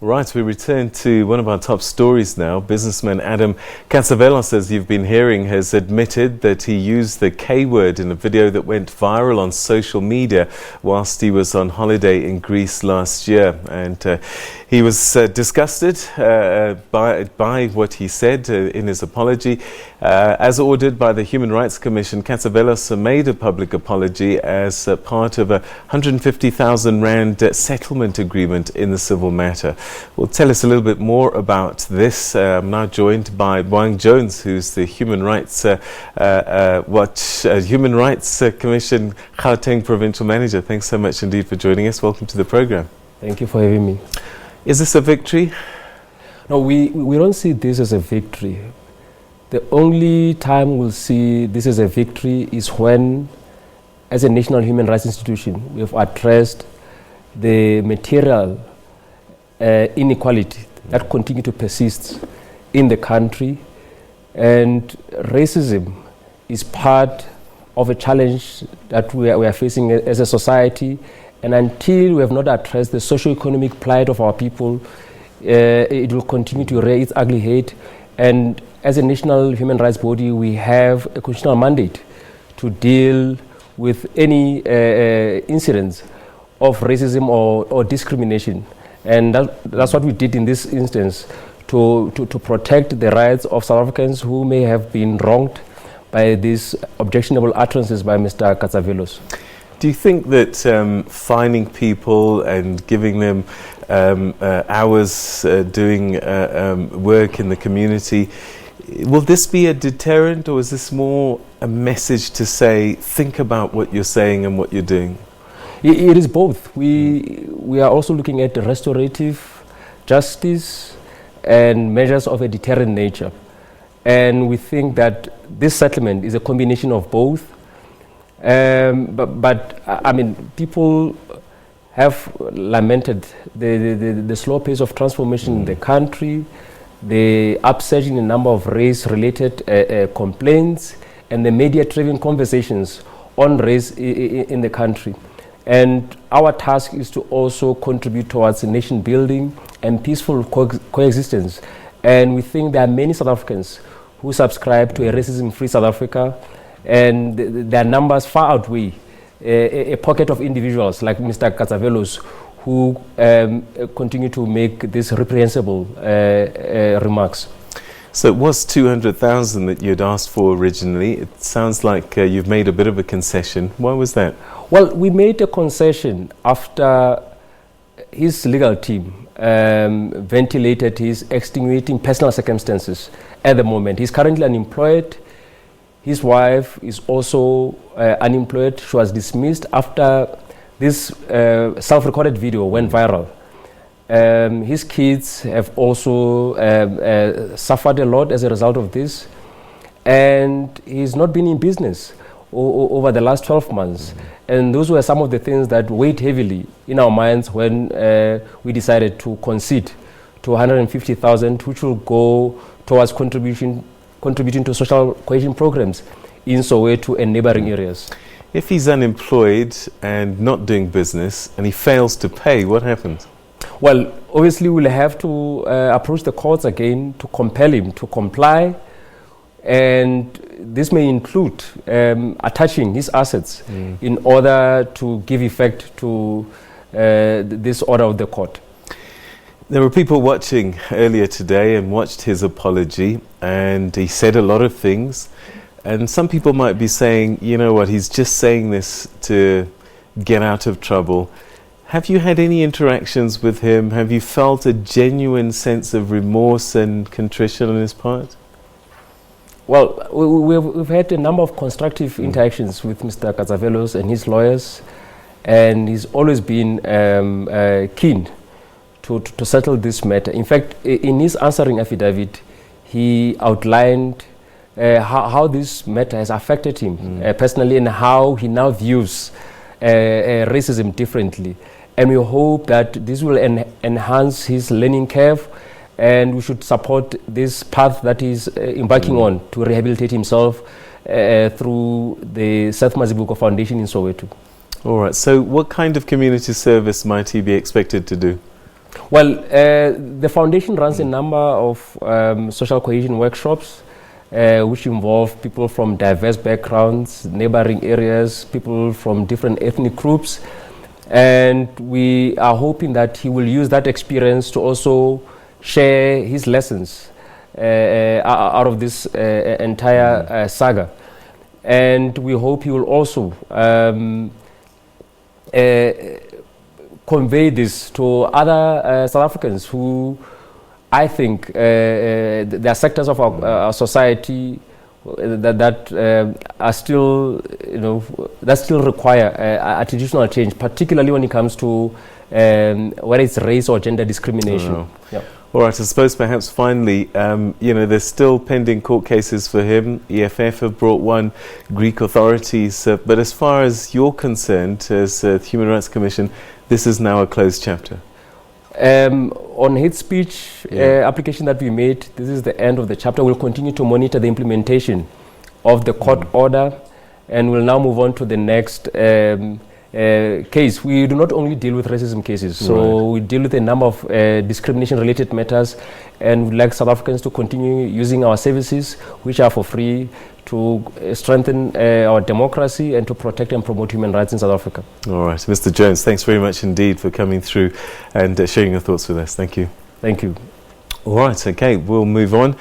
Right, we return to one of our top stories now. Businessman Adam Catzavelos, as you've been hearing, has admitted that he used the K word in a video that went viral on social media whilst he was on holiday in Greece last year. And he was disgusted by what he said in his apology. As ordered by the Human Rights Commission, Catzavelos made a public apology as part of a 150,000 Rand settlement agreement in the civil matter. Well, tell us a little bit more about this. I'm now joined by Buang Jones, who's the Human Rights Human Rights Commission Gauteng provincial manager. Thanks so much indeed for joining us. Welcome to the program. Thank you for having me. Is this a victory? No, we don't see this as a victory. The only time we'll see this as a victory is when, as a national human rights institution, we have addressed the material inequality that continue to persist in the country, and racism is part of a challenge that we are facing as a society. And until we have not addressed the socio-economic plight of our people, it will continue to rear its ugly head. And as a national human rights body, we have a constitutional mandate to deal with any incidents of racism or discrimination. And that's what we did in this instance, to protect the rights of South Africans who may have been wronged by these objectionable utterances by Mr. Catzavelos. Do you think that fining people and giving them hours doing work in the community, will this be a deterrent, or is this more a message to say, think about what you're saying and what you're doing? It is both. We are also looking at the restorative justice and measures of a deterrent nature. And we think that this settlement is a combination of both. But I mean, people have lamented the slow pace of transformation in the country, the upsurge in the number of race-related complaints, and the media-driven conversations on race in the country. And our task is to also contribute towards nation building and peaceful coexistence. And we think there are many South Africans who subscribe to a racism-free South Africa, and their numbers far outweigh a pocket of individuals like Mr. Catzavelos who continue to make these reprehensible remarks. So it was 200,000 that you'd asked for originally. It sounds like you've made a bit of a concession. Why was that? Well, we made a concession after his legal team ventilated his extenuating personal circumstances at the moment. He's currently unemployed. His wife is also unemployed. She was dismissed after this self-recorded video went viral. His kids have also suffered a lot as a result of this, and he's not been in business over the last 12 months. And those were some of the things that weighed heavily in our minds when we decided to concede to 150,000, which will go towards contributing to social cohesion programs in Soweto and neighboring areas. If he's unemployed and not doing business and he fails to pay, what happens? Well, obviously we'll have to approach the courts again to compel him to comply, and this may include attaching his assets in order to give effect to this order of the court. There were people watching earlier today and watched his apology, and he said a lot of things, and some people might be saying, you know what, he's just saying this to get out of trouble. Have you had any interactions with him? Have you felt a genuine sense of remorse and contrition on his part? Well, we've had a number of constructive interactions with Mr. Catzavelos and his lawyers, and he's always been keen to settle this matter. In fact, in his answering affidavit, he outlined how this matter has affected him personally, and how he now views racism differently. And we hope that this will enhance his learning curve, and we should support this path that he's embarking on to rehabilitate himself through the Seth Mazibuko Foundation in Soweto. All right, so what kind of community service might he be expected to do? Well, the foundation runs a number of social cohesion workshops, which involve people from diverse backgrounds, neighboring areas, people from different ethnic groups. And we are hoping that he will use that experience to also share his lessons out of this entire saga. And we hope he will also convey this to other South Africans who, I think, there are sectors of our society that are still, that still require attitudinal change, particularly when it comes to whether it's race or gender discrimination. Yeah. All right, I suppose perhaps finally, there's still pending court cases for him. EFF have brought one, Greek authorities, but as far as you're concerned, as the Human Rights Commission, this is now a closed chapter. On hate speech application that we made, this is the end of the chapter. We'll continue to monitor the implementation of the court order, and we'll now move on to the next case. We do not only deal with racism cases, so we deal with a number of discrimination-related matters, and we'd like South Africans to continue using our services, which are for free, to strengthen our democracy and to protect and promote human rights in South Africa. All right, Mr. Jones, thanks very much indeed for coming through and sharing your thoughts with us. Thank you. Thank you. All right, okay, we'll move on.